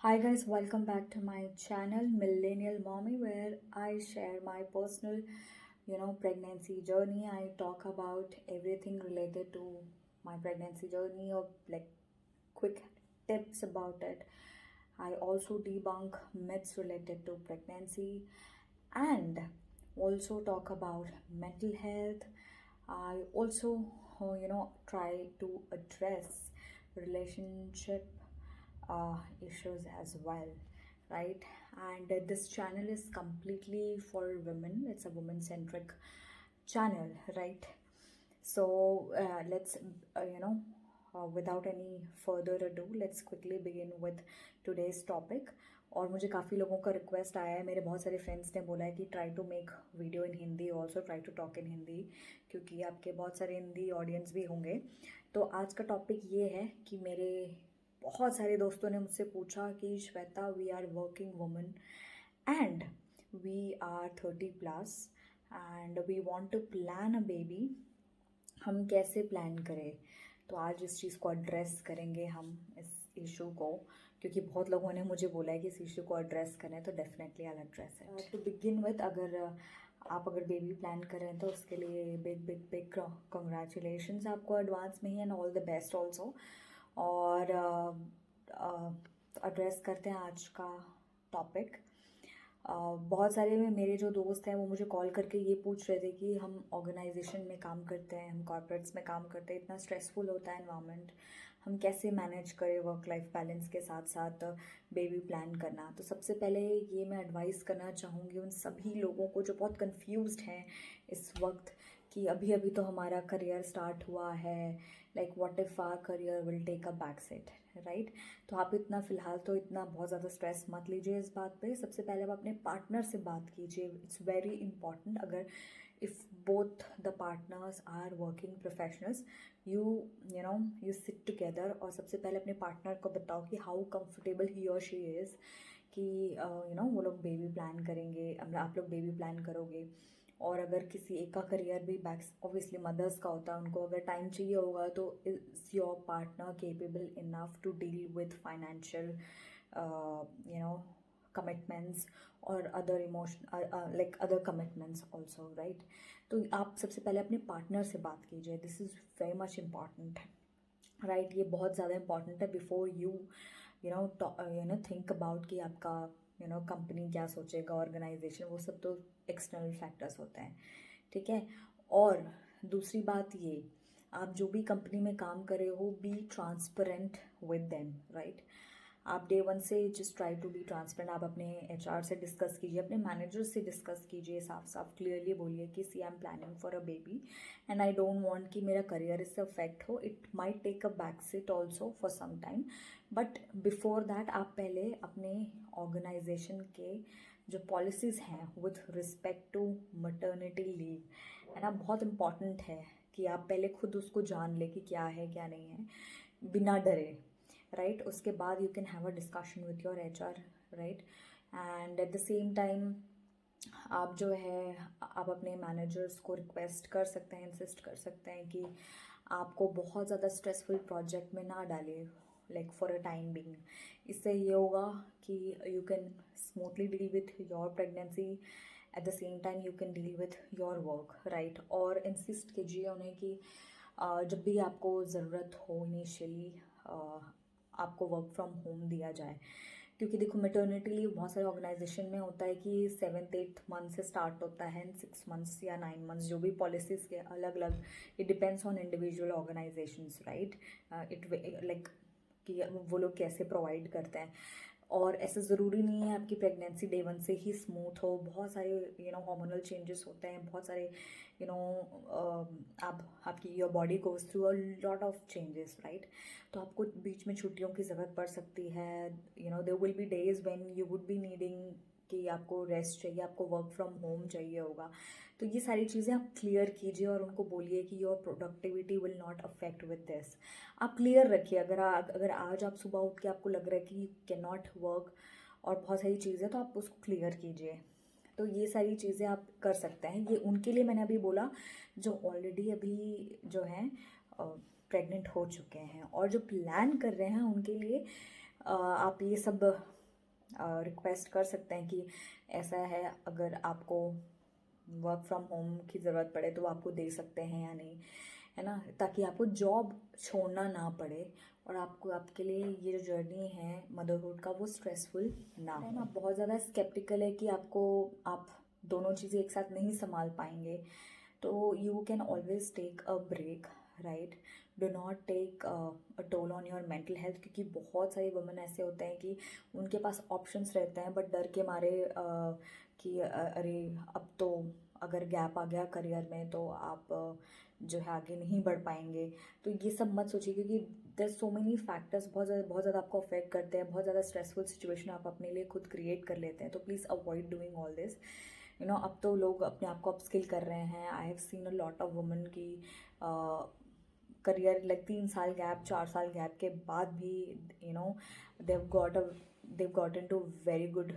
Hi guys, welcome back to my channel Millennial Mommy, where I share my personal, pregnancy journey. I talk about everything related to my pregnancy journey or like quick tips about it. I also debunk myths related to pregnancy and also talk about mental health. I also, try to address relationship issues as well, right? And this channel is completely for women. It's a woman centric channel, right? So let's without any further ado, let's quickly begin with today's topic. और मुझे काफ़ी लोगों का request आया है, मेरे बहुत सारे फ्रेंड्स ने बोला है कि try to make video in Hindi, also try to talk in Hindi, क्योंकि आपके बहुत सारे हिंदी ऑडियंस भी होंगे। तो आज का टॉपिक ये है कि मेरे बहुत सारे दोस्तों ने मुझसे पूछा कि Shweta, we are working woman and we are 30+ and we want to plan a baby, हम कैसे प्लान करें। तो आज इस चीज़ को एड्रेस करेंगे हम, इस इशू को, क्योंकि बहुत लोगों ने मुझे बोला है कि इस इशू को एड्रेस करें, तो definitely I address it. To begin with, अगर बेबी प्लान कर रहे हैं तो उसके लिए बिग बिग बिग कंग्रेचुलेशंस आपको एडवांस में ही, and all the best also. और एड्रेस करते हैं आज का टॉपिक। बहुत सारे मेरे जो दोस्त हैं वो मुझे कॉल करके ये पूछ रहे थे कि हम ऑर्गेनाइजेशन में काम करते हैं, हम कॉर्पोरेट्स में काम करते हैं, इतना स्ट्रेसफुल होता है एनवायरनमेंट, हम कैसे मैनेज करें वर्क लाइफ बैलेंस के साथ साथ बेबी प्लान करना। तो सबसे पहले ये मैं एडवाइस करना चाहूँगी उन सभी लोगों को जो बहुत कंफ्यूज्ड हैं इस वक्त, कि अभी अभी तो हमारा करियर स्टार्ट हुआ है, like what if our career will take a back seat, right. तो आप इतना फ़िलहाल तो इतना बहुत ज़्यादा स्ट्रेस मत लीजिए इस बात पे। सबसे पहले आप अपने पार्टनर से बात कीजिए, इट्स वेरी इंपॉर्टेंट। अगर if both the partners are working professionals, you you sit together और सबसे पहले अपने पार्टनर को बताओ कि हाउ कंफर्टेबल ही और शी इज़, कि वो लोग बेबी प्लान करेंगे, आप लोग बेबी प्लान करोगे। और अगर किसी एक का करियर भी बैक, ऑब्वियसली मदर्स का होता है, उनको अगर टाइम चाहिए होगा, तो is your partner capable enough to deal with financial commitments और other emotion, like other commitments also, right. तो आप सबसे पहले अपने पार्टनर से बात कीजिए, this is very much important, right. ये बहुत ज़्यादा इम्पॉर्टेंट है बिफोर यू थिंक अबाउट कि आपका कंपनी क्या सोचेगा, ऑर्गेनाइजेशन, वो सब तो एक्सटर्नल फैक्टर्स होते हैं, ठीक है। और दूसरी बात ये, आप जो भी कंपनी में काम कर रहे हो, be transparent with them, right. आप डे वन से just try to be transparent. आप अपने एचआर से डिस्कस कीजिए, अपने मैनेजर से डिस्कस कीजिए, साफ साफ क्लियरली बोलिए कि see I am planning for a baby and I don't want कि मेरा करियर इससे अफेक्ट हो, it might take a back seat also for some time, but before that आप पहले अपने ऑर्गेनाइजेशन के जो पॉलिसीज़ हैं with respect to maternity leave, है ना, बहुत इम्पॉर्टेंट है कि आप पहले खुद उसको जान ले कि क्या है क्या नहीं है, बिना डरे, राइट। उसके बाद you can have a discussion with your HR, right. And at the same time आप जो है, आप अपने मैनेजर्स को रिक्वेस्ट कर सकते हैं, इंसिस्ट कर सकते हैं कि आपको बहुत ज़्यादा स्ट्रेसफुल प्रोजेक्ट में ना डालें, like for a time being. इससे ये होगा कि you can smoothly deal with your pregnancy, at the same time you can deal with your work, right. और इंसिस्ट कीजिए उन्हें कि जब भी आपको ज़रूरत हो इनिशियली आपको वर्क फ्रॉम होम दिया जाए, क्योंकि देखो मेटर्निटी लीव बहुत सारे ऑर्गेनाइजेशन में होता है कि 7th-8th मंथ से स्टार्ट होता है, 6 मंथ्स या 9 मंथ्स, जो भी पॉलिसीज़ के अलग अलग, it depends on individual organisations, right. It like कि वो लोग कैसे प्रोवाइड करते हैं। और ऐसा ज़रूरी नहीं है आपकी प्रेगनेंसी डे वन से ही स्मूथ हो, बहुत सारे हार्मोनल चेंजेस होते हैं, बहुत सारे आपकी your body goes through a lot of changes, right. तो आपको बीच में छुट्टियों की ज़रूरत पड़ सकती है, there will be days when you would be needing कि आपको रेस्ट चाहिए, आपको वर्क फ्रॉम होम चाहिए होगा। तो ये सारी चीज़ें आप क्लियर कीजिए और उनको बोलिए कि your productivity will not affect with this. आप क्लियर रखिए, अगर आज आप सुबह उठ के आपको लग रहा है कि यू कैन नॉट वर्क और बहुत सारी चीज़ें, तो आप उसको क्लियर कीजिए। तो ये सारी चीज़ें आप कर सकते हैं। ये उनके लिए मैंने अभी बोला जो ऑलरेडी अभी जो हैं प्रेग्नेंट हो चुके हैं, और जो प्लान कर रहे हैं उनके लिए आप ये सब रिक्वेस्ट कर सकते हैं कि ऐसा है, अगर आपको वर्क फ्रॉम होम की ज़रूरत पड़े तो वो आपको दे सकते हैं या नहीं, है ना, ताकि आपको जॉब छोड़ना ना पड़े और आपको आपके लिए ये जो जर्नी है मदरहुड का वो स्ट्रेसफुल ना हो। ना बहुत ज़्यादा स्केप्टिकल है कि आप दोनों चीज़ें एक साथ नहीं संभाल पाएंगे, तो you can always take a break, right. Do not take a toll on your mental health, क्योंकि बहुत सारे वुमेन ऐसे होते हैं कि उनके पास ऑप्शंस रहते हैं बट डर के मारे कि अरे अब तो अगर गैप आ गया करियर में तो आप जो है आगे नहीं बढ़ पाएंगे। तो ये सब मत सोचिए, क्योंकि देर सो मेनी फैक्टर्स बहुत ज़्यादा आपको अफेक्ट करते हैं, बहुत ज़्यादा स्ट्रेसफुल सिचुएशन आप अपने लिए खुद क्रिएट कर लेते हैं। तो please avoid doing all this, you know. अब तो लोग अपने आप को अपस्किल कर रहे हैं। I have seen a lot of women की करियर लाइक 3 साल गैप, 4 साल गैप के बाद भी, you know, they've got a they've got into very good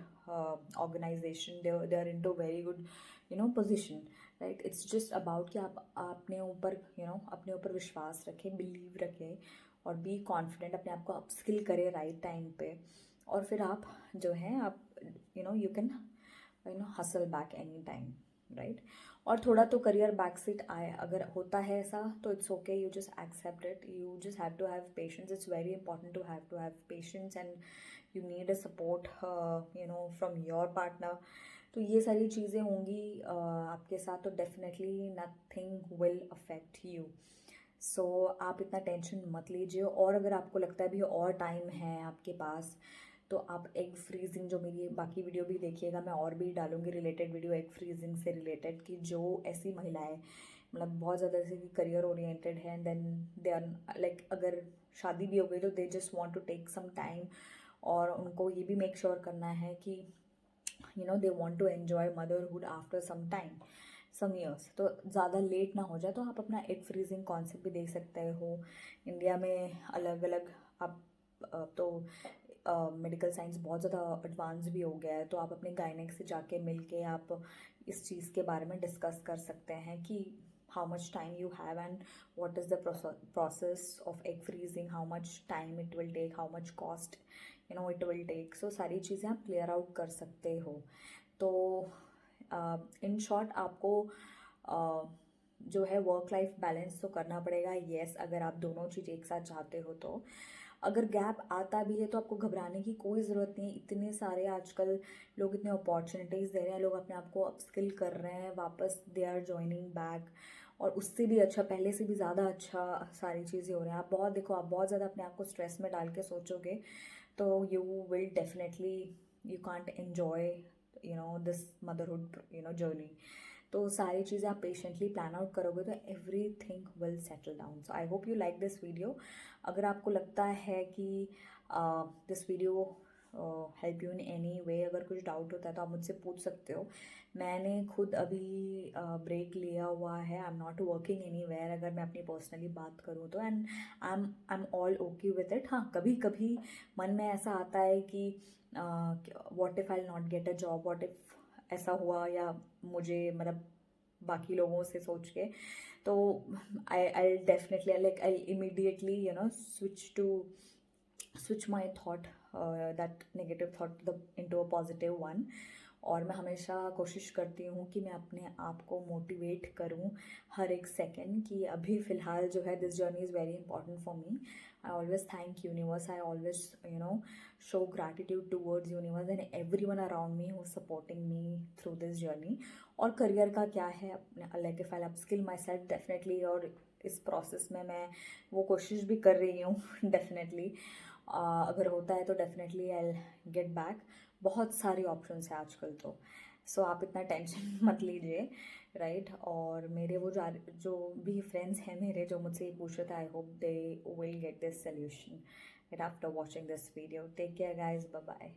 organization, they are into very good, you know, position, right? It's just about कि आप अपने ऊपर, you know, अपने ऊपर विश्वास रखें, बिलीव रखें और बी कॉन्फिडेंट, अपने आप को अपस्किल करें राइट टाइम पे, और फिर आप जो है आप, you know, you know hustle back any time, right. और थोड़ा तो करियर बैक सीट आए, अगर होता है ऐसा तो it's okay, you just accept it, you just have to have patience, it's very important to have patience and you need a support, you know, from your partner. तो ये सारी चीज़ें होंगी आपके साथ, तो definitely nothing will affect you. So आप इतना टेंशन मत लीजिए, और अगर आपको लगता है भी और टाइम है आपके पास, तो आप एग फ्रीजिंग, जो मेरी बाकी वीडियो भी देखिएगा, मैं और भी डालूंगी रिलेटेड वीडियो एग फ्रीजिंग से रिलेटेड, कि जो ऐसी महिलाएं मतलब बहुत ज़्यादा जैसे कि करियर ओरिएंटेड है and then they are like, अगर शादी भी हो गई तो they just want to take some time, और उनको ये भी मेक श्योर करना है कि you know they want to enjoy motherhood after some time, some years, तो ज़्यादा लेट ना हो जाए, तो आप अपना एग फ्रीजिंग कॉन्सेप्ट भी देख सकते हो। इंडिया में अलग अलग आप तो मेडिकल साइंस बहुत ज़्यादा एडवांस भी हो गया है, तो आप अपने गायनेक से जाके मिल के आप इस चीज़ के बारे में डिस्कस कर सकते हैं कि how much time you have and what is the process of egg freezing, how much time it will take, how much cost, you know, it will take. So सारी चीज़ें आप क्लियर आउट कर सकते हो। तो इन शॉर्ट आपको जो है वर्क लाइफ बैलेंस तो करना पड़ेगा, येस, अगर आप दोनों चीज़ एक साथ चाहते हो तो। अगर गैप आता भी है तो आपको घबराने की कोई ज़रूरत नहीं है, इतने सारे आजकल लोग इतने अपॉर्चुनिटीज़ दे रहे हैं, लोग अपने आप को अपस्किल कर रहे हैं वापस, दे आर जॉइनिंग बैक, और उससे भी अच्छा, पहले से भी ज़्यादा अच्छा सारी चीज़ें हो रही हैं। आप बहुत देखो, आप बहुत ज़्यादा अपने आप को स्ट्रेस में डाल के सोचोगे तो you will definitely, you can't enjoy, you know, this motherhood, you know, journey. तो सारी चीज़ें आप पेशेंटली प्लान आउट करोगे तो every thing will settle down. So I hope you like this video. अगर आपको लगता है कि this video help you in any way, अगर कुछ डाउट होता है तो आप मुझसे पूछ सकते हो। मैंने खुद अभी ब्रेक लिया हुआ है, I am not working anywhere, अगर मैं अपनी पर्सनली बात करूँ तो, and I am all okay with it. हाँ, कभी कभी मन में ऐसा आता है कि what if I not get a job, what if ऐसा हुआ, या मुझे मतलब बाकी लोगों से सोच के, तो I definitely like I immediately, you know, switch my thought, that negative thought into a positive one। और मैं हमेशा कोशिश करती हूँ कि मैं अपने आप को मोटिवेट करूँ हर एक सेकेंड, कि अभी फ़िलहाल जो है this journey is very important for me. I always thank universe, I always, you know, show gratitude towards universe and every one around me who supporting me through this journey. और career का क्या है, अपने like if I upskill my self definitely, और इस process में मैं वो कोशिश भी कर रही हूँ डेफिनेटली। अगर होता है तो डेफिनेटली आई गेट बैक। बहुत सारी ऑप्शंस है आजकल तो, सो आप इतना टेंशन मत लीजिए, राइट। और मेरे वो जो भी फ्रेंड्स हैं मेरे, जो मुझसे ये पूछ रहे थे, I hope they will get this solution right after watching this video. Take care guys, bye bye.